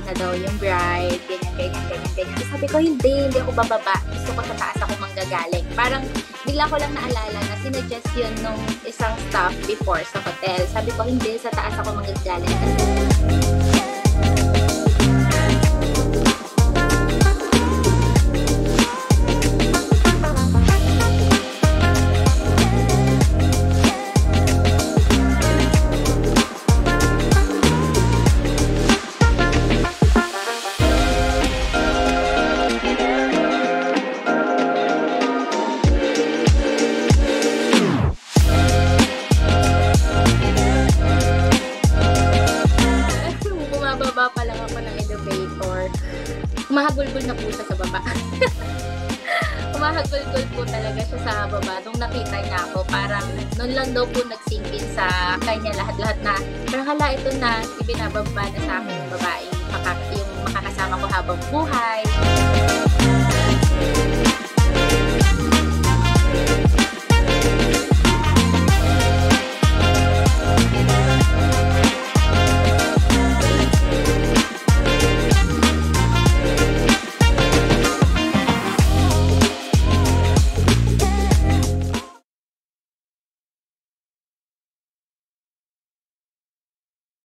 na daw yung bride, ganyan. Sabi ko, hindi ako bababa. Gusto ko sa taas ako manggagaling. Parang bigla ko lang naalala na sinuggest yun nung isang staff before sa hotel. Sabi ko, hindi, sa taas ako manggagaling. Humahagulgol na po siya sa baba. Humahagulgol po talaga siya sa baba. Nung nakita niya ako, parang noon lang daw po nag-sink in sa kanya lahat-lahat na parang hala, ito na, ibinababa na sa akin yung babae, yung makakasama ko habang buhay.